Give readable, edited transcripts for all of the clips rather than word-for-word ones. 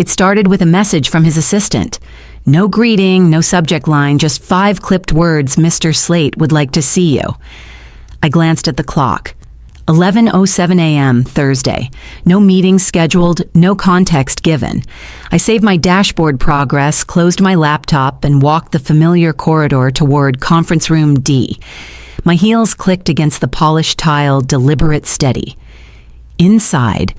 It started with a message from his assistant. No greeting, no subject line, just 5 clipped words, "Mr. Slate would like to see you." I glanced at the clock. 11:07 a.m. Thursday. No meeting scheduled, no context given. I saved my dashboard progress, closed my laptop, and walked the familiar corridor toward conference room D. My heels clicked against the polished tile, deliberate, steady. Inside,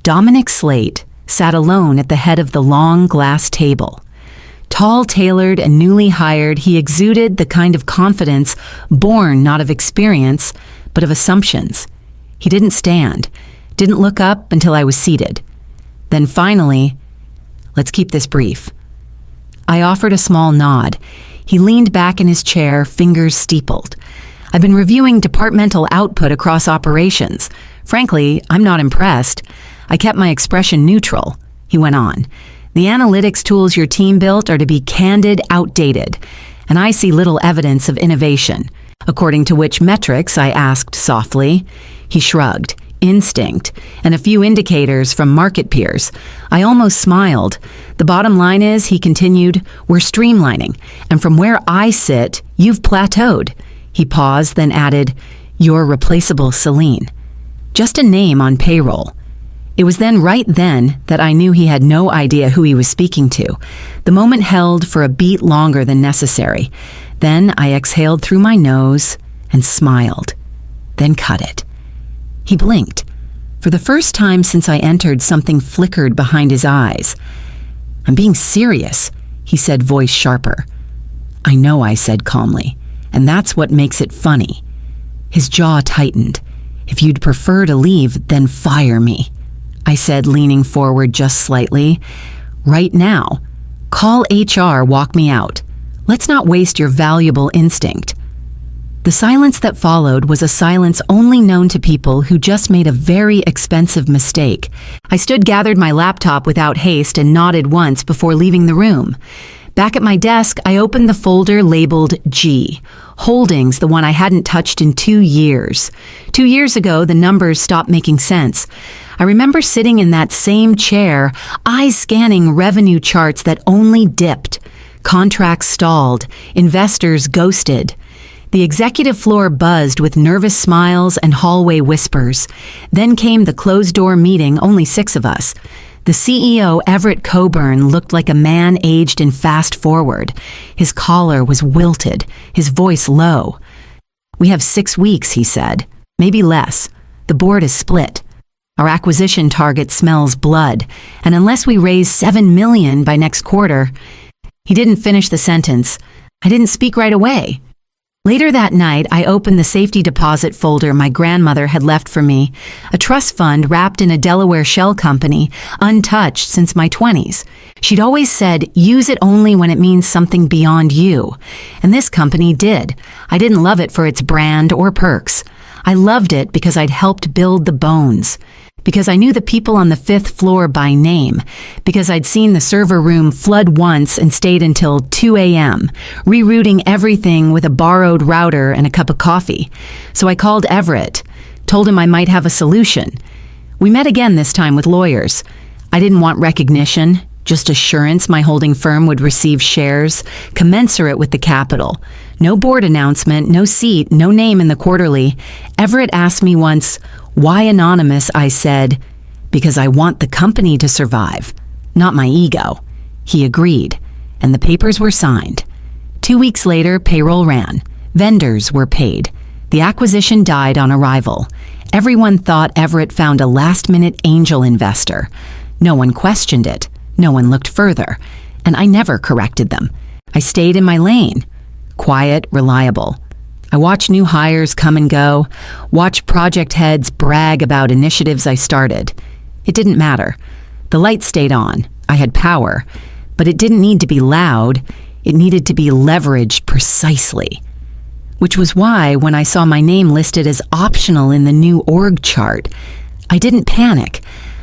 Dominic Slate sat alone at the head of the long glass table. Tall, tailored, and newly hired, he exuded the kind of confidence born not of experience, but of assumptions. He didn't stand, didn't look up until I was seated. Then finally, "Let's keep this brief." I offered a small nod. He leaned back in his chair, fingers steepled. "I've been reviewing departmental output across operations. Frankly, I'm not impressed. I kept my expression neutral." He went on. "The analytics tools your team built are, to be candid, outdated, and I see little evidence of innovation." "According to which metrics?" I asked softly. He shrugged. "Instinct, and a few indicators from market peers." I almost smiled. "The bottom line is," he continued, "we're streamlining, and from where I sit, you've plateaued." He paused, then added, "You're replaceable, Celine." Just a name on payroll. It was right then that I knew he had no idea who he was speaking to. The moment held for a beat longer than necessary. Then I exhaled through my nose and smiled, then cut it. He blinked. For the first time since I entered, something flickered behind his eyes. "I'm being serious," he said, voice sharper. "I know," I said calmly, "and that's what makes it funny." His jaw tightened. "If you'd prefer to leave, then fire me," I said, leaning forward just slightly. "Right now. Call HR, walk me out. Let's not waste your valuable instinct." The silence that followed was a silence only known to people who just made a very expensive mistake. I gathered my laptop without haste and nodded once before leaving the room. Back at my desk, I opened the folder labeled G. Holdings, the one I hadn't touched in 2 years. 2 years ago, the numbers stopped making sense. I remember sitting in that same chair, eyes scanning revenue charts that only dipped. Contracts stalled. Investors ghosted. The executive floor buzzed with nervous smiles and hallway whispers. Then came the closed-door meeting, only 6 of us. The CEO, Everett Coburn, looked like a man aged in fast forward. His collar was wilted, his voice low. "We have 6 weeks," he said. "Maybe less. The board is split. Our acquisition target smells blood, and unless we raise $7 million by next quarter..." He didn't finish the sentence. I didn't speak right away. Later that night, I opened the safety deposit folder my grandmother had left for me, a trust fund wrapped in a Delaware shell company, untouched since my 20s. She'd always said, "Use it only when it means something beyond you." And this company did. I didn't love it for its brand or perks. I loved it because I'd helped build the bones. Because I knew the people on the 5th floor by name, because I'd seen the server room flood once and stayed until 2 a.m., rerouting everything with a borrowed router and a cup of coffee. So I called Everett, told him I might have a solution. We met again, this time with lawyers. I didn't want recognition, just assurance my holding firm would receive shares commensurate with the capital. No board announcement, no seat, no name in the quarterly. Everett asked me once, "Why anonymous?" I said, "Because I want the company to survive, not my ego." He agreed, and the papers were signed. 2 weeks later, payroll ran. Vendors were paid. The acquisition died on arrival. Everyone thought Everett found a last-minute angel investor. No one questioned it. No one looked further. And I never corrected them. I stayed in my lane. Quiet, reliable. I watched new hires come and go, watched project heads brag about initiatives I started. It didn't matter. The light stayed on. I had power. But it didn't need to be loud. It needed to be leveraged precisely. Which was why, when I saw my name listed as optional in the new org chart, I didn't panic.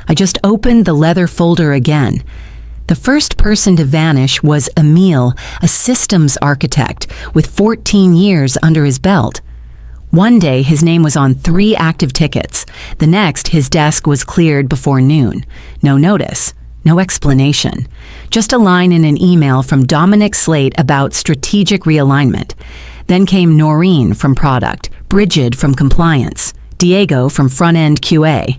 I just opened the leather folder again. The first person to vanish was Emil, a systems architect with 14 years under his belt. One day, his name was on 3 active tickets. The next, his desk was cleared before noon. No notice, No explanation. Just a line in an email from Dominic Slate about strategic realignment. Then came Noreen from product, Bridget from compliance, Diego from front-end QA.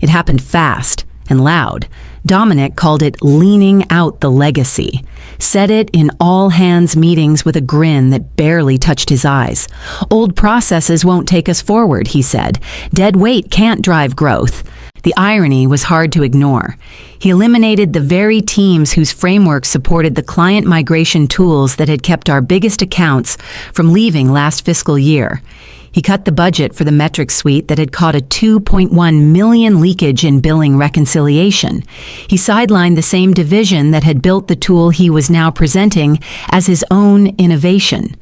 It happened fast and loud. Dominic called it leaning out the legacy. Said it in all-hands meetings with a grin that barely touched his eyes. Old processes won't take us forward, he said. Dead weight can't drive growth. The irony was hard to ignore. He eliminated the very teams whose framework supported the client migration tools that had kept our biggest accounts from leaving last fiscal year. He cut the budget for the metric suite that had caught a 2.1 million leakage in billing reconciliation. He sidelined the same division that had built the tool he was now presenting as his own innovation.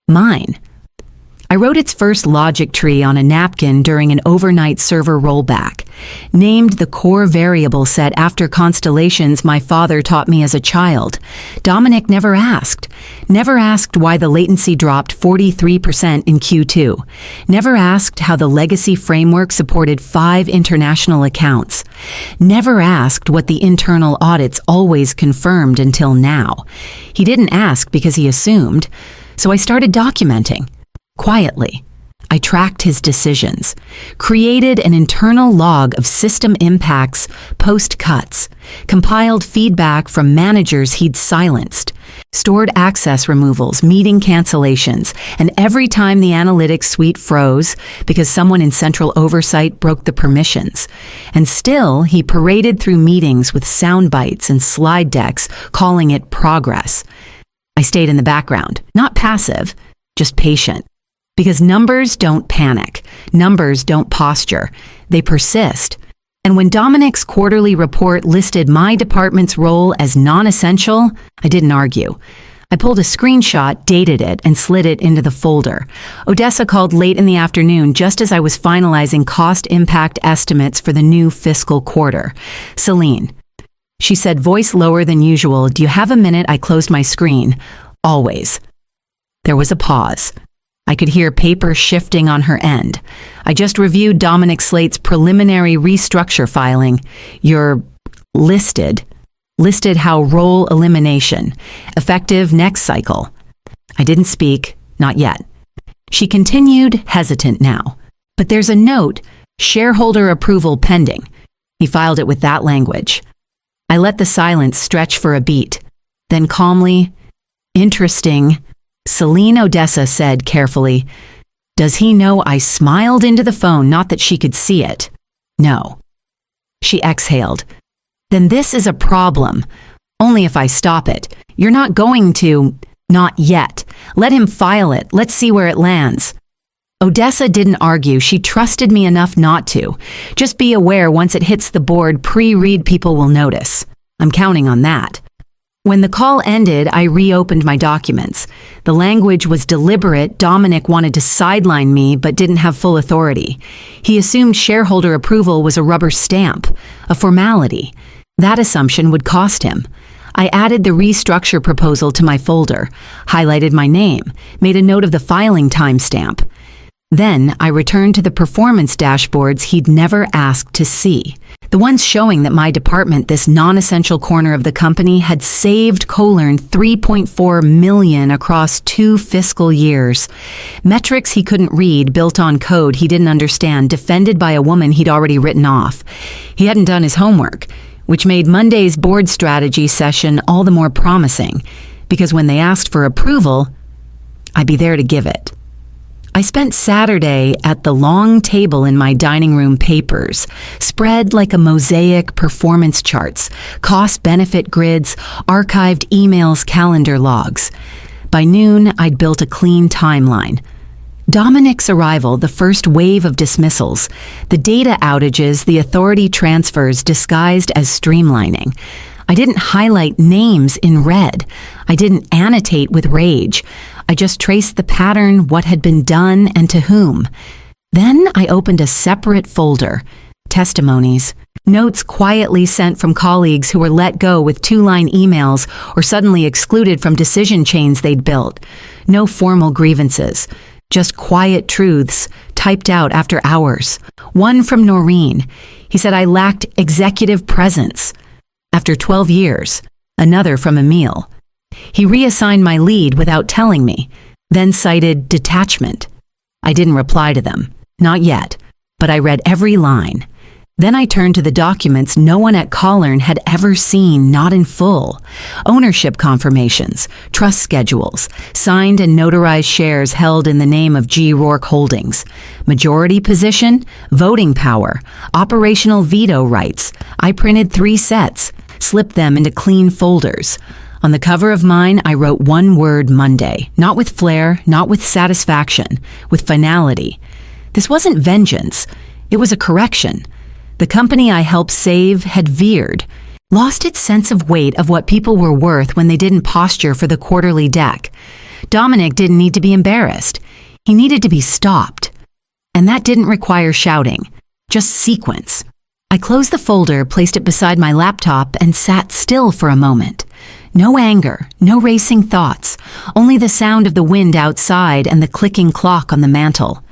Mine. I wrote its first logic tree on a napkin during an overnight server rollback. Named the core variable set after constellations my father taught me as a child. Dominic never asked. Never asked why the latency dropped 43% in Q2. Never asked how the legacy framework supported 5 international accounts. Never asked what the internal audits always confirmed until now. He didn't ask because he assumed. So I started documenting. Quietly, I tracked his decisions, created an internal log of system impacts, post-cuts, compiled feedback from managers he'd silenced, stored access removals, meeting cancellations, and every time the analytics suite froze because someone in central oversight broke the permissions. And still, he paraded through meetings with sound bites and slide decks, calling it progress. I stayed in the background, not passive, just patient. Because numbers don't panic. Numbers don't posture. They persist. And when Dominic's quarterly report listed my department's role as non-essential, I didn't argue. I pulled a screenshot, dated it, and slid it into the folder. Odessa called late in the afternoon just as I was finalizing cost impact estimates for the new fiscal quarter. Celine. She said, voice lower than usual, "Do you have a minute?" I closed my screen. Always. There was a pause. I could hear paper shifting on her end. I just reviewed Dominic Slate's preliminary restructure filing. You're listed. Listed how role elimination. Effective next cycle. I didn't speak, not yet. She continued, hesitant now. But there's a note, shareholder approval pending. He filed it with that language. I let the silence stretch for a beat. Then calmly, interesting, Celine Odessa said carefully, "Does he know I smiled into the phone, not that she could see it?" No. She exhaled. "Then this is a problem. Only if I stop it. You're not going to. Not yet. Let him file it. Let's see where it lands." Odessa didn't argue. She trusted me enough not to. Just be aware once it hits the board, pre-read people will notice. I'm counting on that. When the call ended, I reopened my documents. The language was deliberate. Dominic wanted to sideline me, but didn't have full authority. He assumed shareholder approval was a rubber stamp, a formality. That assumption would cost him. I added the restructure proposal to my folder, highlighted my name, made a note of the filing timestamp. Then I returned to the performance dashboards he'd never asked to see. The ones showing that my department, this non-essential corner of the company, had saved Colern $3.4 million across 2 fiscal years. Metrics he couldn't read, built on code he didn't understand, defended by a woman he'd already written off. He hadn't done his homework, which made Monday's board strategy session all the more promising, because when they asked for approval, I'd be there to give it. I spent Saturday at the long table in my dining room papers, spread like a mosaic, performance charts, cost-benefit grids, archived emails, calendar logs. By noon, I'd built a clean timeline. Dominic's arrival, the first wave of dismissals, the data outages, the authority transfers disguised as streamlining. I didn't highlight names in red. I didn't annotate with rage. I just traced the pattern, what had been done, and to whom. Then I opened a separate folder, testimonies, notes quietly sent from colleagues who were let go with 2-line emails or suddenly excluded from decision chains they'd built. No formal grievances, just quiet truths typed out after hours. One from Noreen. He said I lacked executive presence. After 12 years, another from Emil. He reassigned my lead without telling me, then cited detachment. I didn't reply to them. Not yet, but I read every line. Then I turned to the documents no one at Collern had ever seen, not in full. Ownership confirmations, trust schedules, signed and notarized shares held in the name of G. Rourke Holdings. Majority position, voting power, operational veto rights. I printed 3 sets, slipped them into clean folders. On the cover of mine, I wrote one word Monday, not with flair, not with satisfaction, with finality. This wasn't vengeance. It was a correction. The company I helped save had veered, lost its sense of weight of what people were worth when they didn't posture for the quarterly deck. Dominic didn't need to be embarrassed. He needed to be stopped. And that didn't require shouting, just sequence. I closed the folder, placed it beside my laptop, and sat still for a moment. No anger, no racing thoughts, only the sound of the wind outside and the clicking clock on the mantel.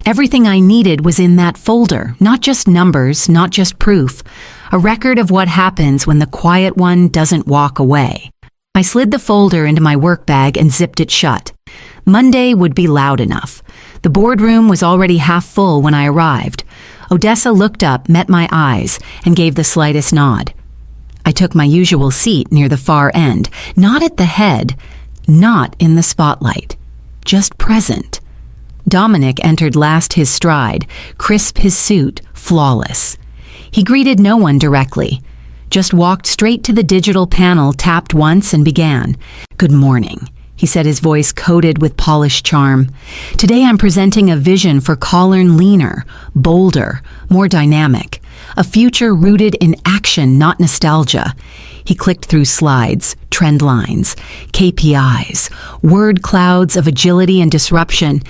Everything I needed was in that folder, not just numbers, not just proof, a record of what happens when the quiet one doesn't walk away. I slid the folder into my work bag and zipped it shut. Monday would be loud enough. The boardroom was already half full when I arrived. Odessa looked up, met my eyes, and gave the slightest nod. I took my usual seat near the far end, not at the head, not in the spotlight, just present. Dominic entered last his stride, crisp his suit, flawless. He greeted no one directly, just walked straight to the digital panel, tapped once, and began. "Good morning," he said, his voice coated with polished charm. "Today I'm presenting a vision for Collern leaner, bolder, more dynamic. A future rooted in action, not nostalgia." He clicked through slides, trend lines, KPIs, word clouds of agility and disruption,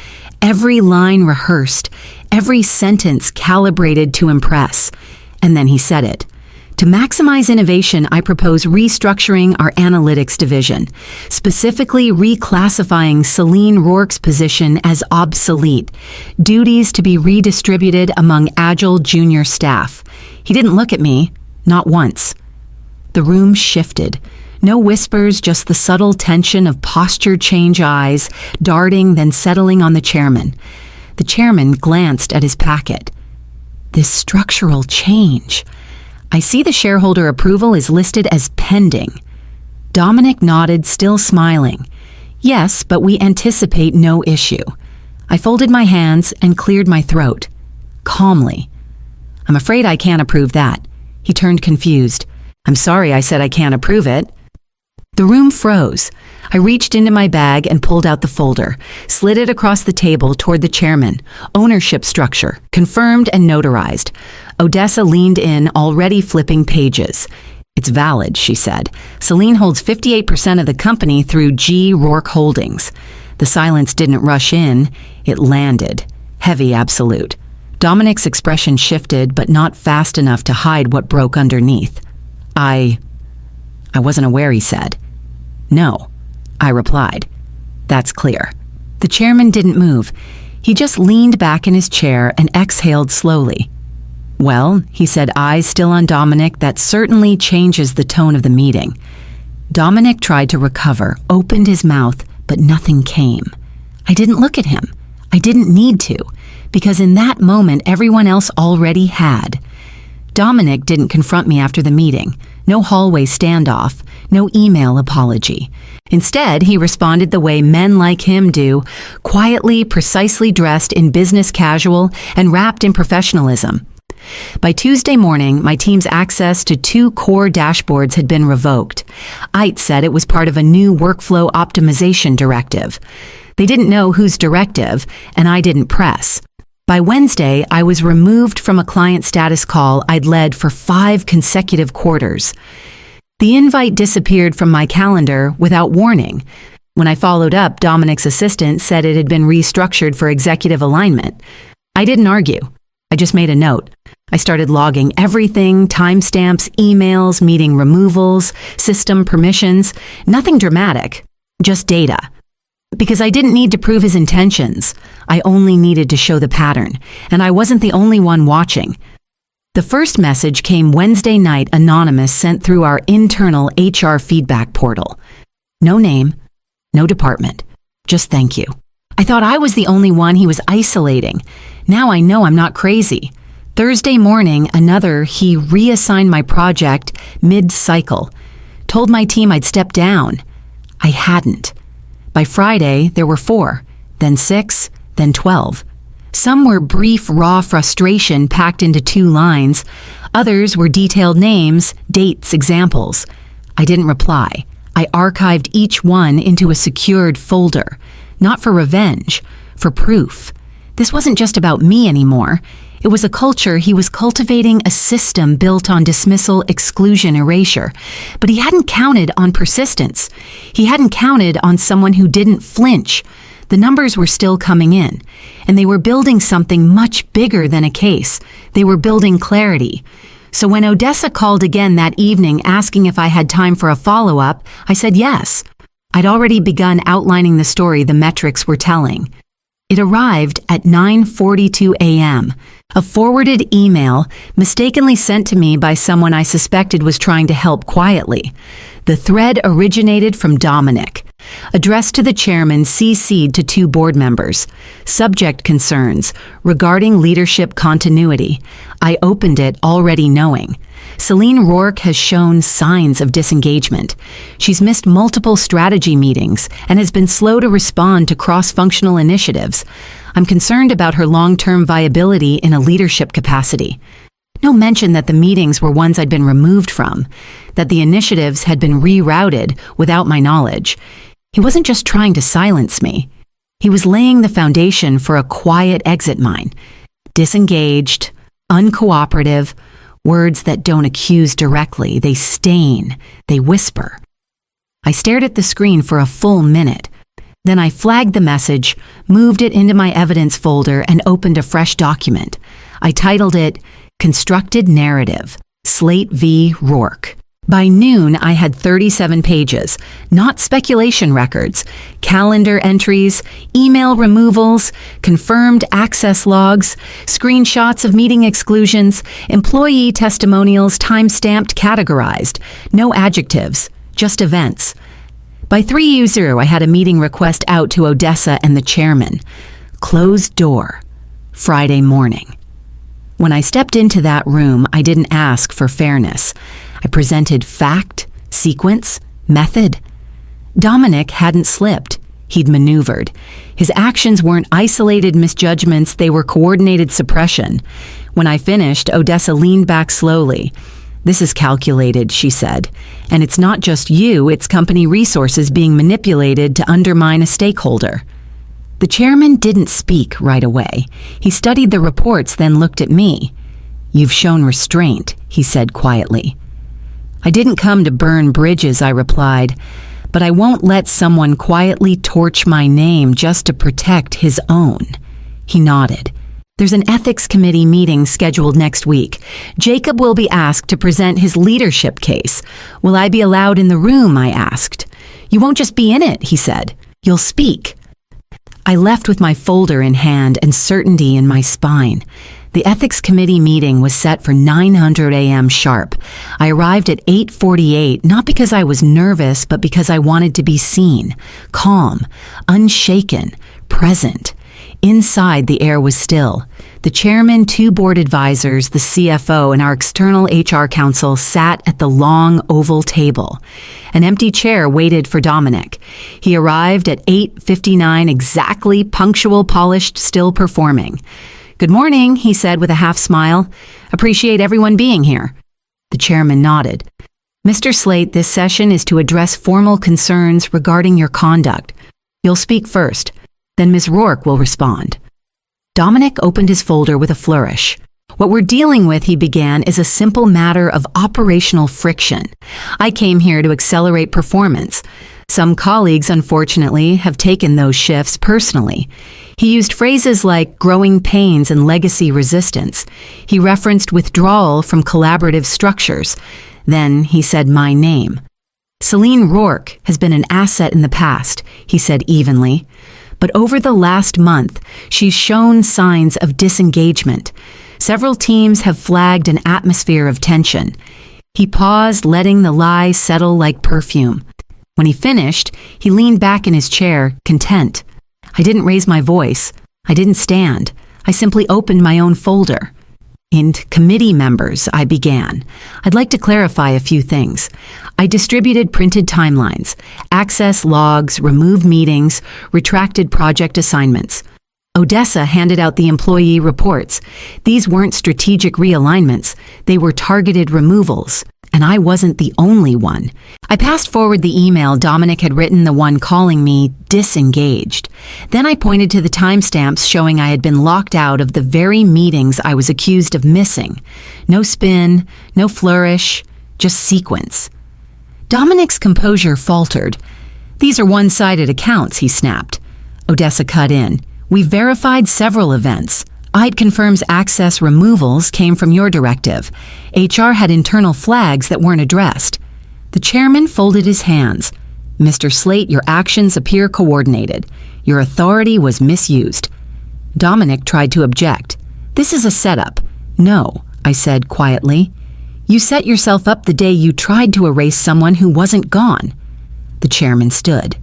every line rehearsed, every sentence calibrated to impress. And then he said it. "To maximize innovation, I propose restructuring our analytics division, specifically reclassifying Celine Rourke's position as obsolete, duties to be redistributed among agile junior staff." He didn't look at me, not once. The room shifted. No whispers, just the subtle tension of posture change eyes, darting then settling on the chairman. The chairman glanced at his packet. "This structural change. I see the shareholder approval is listed as pending." Dominic nodded, still smiling. "Yes, but we anticipate no issue." I folded my hands and cleared my throat. Calmly. "I'm afraid I can't approve that." He turned confused. "I'm sorry I said I can't approve it." The room froze. I reached into my bag and pulled out the folder, slid it across the table toward the chairman. Ownership structure, confirmed and notarized. Odessa leaned in, already flipping pages. "It's valid," she said. "Celine holds 58% of the company through G. Rourke Holdings." The silence didn't rush in. It landed. Heavy absolute. Dominic's expression shifted, but not fast enough to hide what broke underneath. I wasn't aware," he said. "No," I replied. "That's clear." The chairman didn't move. He just leaned back in his chair and exhaled slowly. "Well," he said, eyes still on Dominic, "that certainly changes the tone of the meeting." Dominic tried to recover, opened his mouth, but nothing came. I didn't look at him. I didn't need to, because in that moment everyone else already had. Dominic didn't confront me after the meeting. No hallway standoff, no email apology. Instead, he responded the way men like him do, quietly, precisely dressed in business casual and wrapped in professionalism. By Tuesday morning, my team's access to 2 core dashboards had been revoked. IT said it was part of a new workflow optimization directive. They didn't know whose directive, and I didn't press. By Wednesday, I was removed from a client status call I'd led for 5 consecutive quarters. The invite disappeared from my calendar without warning. When I followed up, Dominic's assistant said it had been restructured for executive alignment. I didn't argue. I just made a note. I started logging everything, timestamps, emails, meeting removals, system permissions. Nothing dramatic, just data. Because I didn't need to prove his intentions. I only needed to show the pattern, and I wasn't the only one watching. The first message came Wednesday night, anonymous, sent through our internal HR feedback portal. No name, no department, just thank you. I thought I was the only one he was isolating. Now I know I'm not crazy. Thursday morning, he reassigned my project mid-cycle. Told my team I'd step down. I hadn't. By Friday, there were 4, then 6, then 12. Some were brief, raw frustration packed into 2 lines. Others were detailed names, dates, examples. I didn't reply. I archived each one into a secured folder. Not for revenge, for proof. This wasn't just about me anymore. It was a culture he was cultivating, a system built on dismissal, exclusion, erasure. But he hadn't counted on persistence. He hadn't counted on someone who didn't flinch. The numbers were still coming in, and they were building something much bigger than a case. They were building clarity. So when Odessa called again that evening asking if I had time for a follow-up, I said yes. I'd already begun outlining the story the metrics were telling. It arrived at 9:42 a.m. A forwarded email mistakenly sent to me by someone I suspected was trying to help quietly. The thread originated from Dominic. Addressed to the chairman, CC'd to 2 board members. Subject concerns regarding leadership continuity. I opened it already knowing. Celine Rourke has shown signs of disengagement. She's missed multiple strategy meetings and has been slow to respond to cross-functional initiatives. I'm concerned about her long-term viability in a leadership capacity. No mention that the meetings were ones I'd been removed from, that the initiatives had been rerouted without my knowledge. He wasn't just trying to silence me. He was laying the foundation for a quiet exit mine. Disengaged, uncooperative, words that don't accuse directly, they stain, they whisper. I stared at the screen for a full minute. Then I flagged the message, moved it into my evidence folder, and opened a fresh document. I titled it, Constructed Narrative, Slate v. Rourke. By noon, I had 37 pages, not speculation records, calendar entries, email removals, confirmed access logs, screenshots of meeting exclusions, employee testimonials time-stamped, categorized, no adjectives, just events. By 3:00, I had a meeting request out to Odessa and the chairman. Closed door, Friday morning. When I stepped into that room, I didn't ask for fairness. I presented fact, sequence, method. Dominic hadn't slipped. He'd maneuvered. His actions weren't isolated misjudgments, they were coordinated suppression. When I finished, Odessa leaned back slowly. "This is calculated," she said. "And it's not just you, it's company resources being manipulated to undermine a stakeholder." The chairman didn't speak right away. He studied the reports, then looked at me. "You've shown restraint," he said quietly. "I didn't come to burn bridges," I replied, "but I won't let someone quietly torch my name just to protect his own." He nodded. "There's an ethics committee meeting scheduled next week. Jacob will be asked to present his leadership case. Will I be allowed in the room?" I asked. "You won't just be in it," he said. "You'll speak." I left with my folder in hand and certainty in my spine. The ethics committee meeting was set for 9:00 a.m. sharp. I arrived at 8:48, not because I was nervous, but because I wanted to be seen, calm, unshaken, present. Inside, the air was still. The chairman, 2 board advisors, the CFO, and our external HR counsel sat at the long oval table. An empty chair waited for Dominic. He arrived at 8:59, exactly, punctual, polished, still performing. "Good morning," he said with a half smile. "Appreciate everyone being here." The chairman nodded. "Mr. Slate, this session is to address formal concerns regarding your conduct. You'll speak first. Then Ms. Rourke will respond." Dominic opened his folder with a flourish. "What we're dealing with," he began, "is a simple matter of operational friction. I came here to accelerate performance. Some colleagues, unfortunately, have taken those shifts personally." He used phrases like growing pains and legacy resistance. He referenced withdrawal from collaborative structures. Then he said my name. "Celine Rourke has been an asset in the past," he said evenly. "But over the last month, she's shown signs of disengagement. Several teams have flagged an atmosphere of tension. He paused, letting the lie settle like perfume. When he finished, he leaned back in his chair, content. I didn't raise my voice. I didn't stand. I simply opened my own folder. And committee members, I began. I'd like to clarify a few things. I distributed printed timelines, access logs, removed meetings, retracted project assignments. Odessa handed out the employee reports. These weren't strategic realignments. They were targeted removals. And I wasn't the only one. I passed forward the email Dominic had written, the one calling me disengaged. Then I pointed to the timestamps showing I had been locked out of the very meetings I was accused of missing. No spin, no flourish, just sequence. Dominic's composure faltered. "These are one-sided accounts," he snapped. Odessa cut in. "We verified several events. I'd confirms access removals came from your directive. HR had internal flags that weren't addressed." The chairman folded his hands. "Mr. Slate, your actions appear coordinated. Your authority was misused." Dominic tried to object. "This is a setup." "No," I said quietly. "You set yourself up the day you tried to erase someone who wasn't gone." The chairman stood.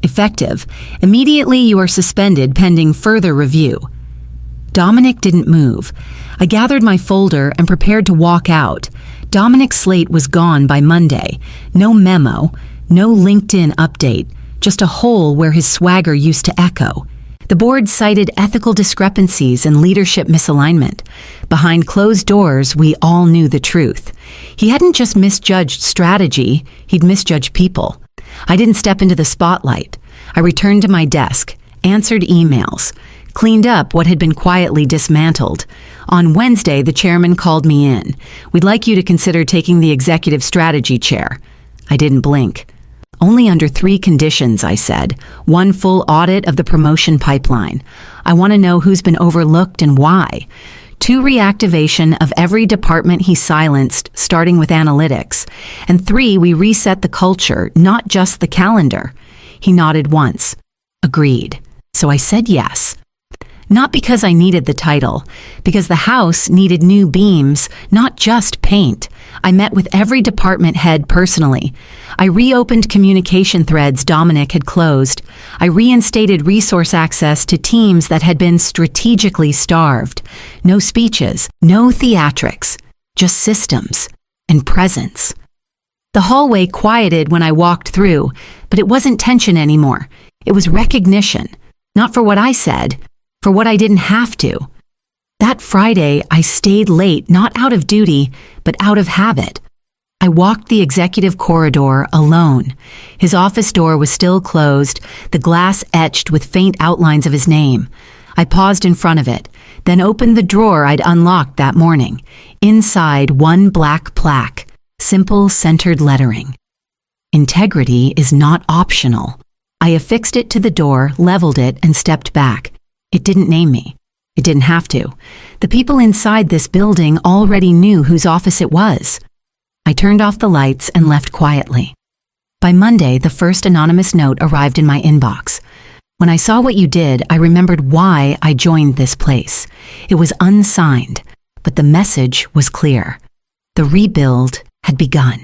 "Effective. Immediately you are suspended pending further review." Dominic didn't move. I gathered my folder and prepared to walk out. Dominic Slate was gone by Monday. No memo, no LinkedIn update, just a hole where his swagger used to echo. The board cited ethical discrepancies and leadership misalignment. Behind closed doors, we all knew the truth. He hadn't just misjudged strategy, he'd misjudged people. I didn't step into the spotlight. I returned to my desk, answered emails, cleaned up what had been quietly dismantled. On Wednesday, the chairman called me in. "We'd like you to consider taking the executive strategy chair." I didn't blink. "Only under 3 conditions," I said. "1 full audit of the promotion pipeline. I want to know who's been overlooked and why. 2 reactivation of every department he silenced, starting with analytics. And 3, we reset the culture, not just the calendar." He nodded once. Agreed. So I said yes. Not because I needed the title, because the house needed new beams, not just paint. I met with every department head personally. I reopened communication threads Dominic had closed. I reinstated resource access to teams that had been strategically starved. No speeches, no theatrics, just systems and presence. The hallway quieted when I walked through, but it wasn't tension anymore. It was recognition, not for what I said, for what I didn't have to. That Friday, I stayed late, not out of duty, but out of habit. I walked the executive corridor alone. His office door was still closed, the glass etched with faint outlines of his name. I paused in front of it, then opened the drawer I'd unlocked that morning. Inside, 1 black plaque, simple centered lettering. "Integrity is not optional." I affixed it to the door, leveled it, and stepped back. It didn't name me. It didn't have to. The people inside this building already knew whose office it was. I turned off the lights and left quietly. By Monday, the first anonymous note arrived in my inbox. "When I saw what you did, I remembered why I joined this place." It was unsigned, but the message was clear. The rebuild had begun.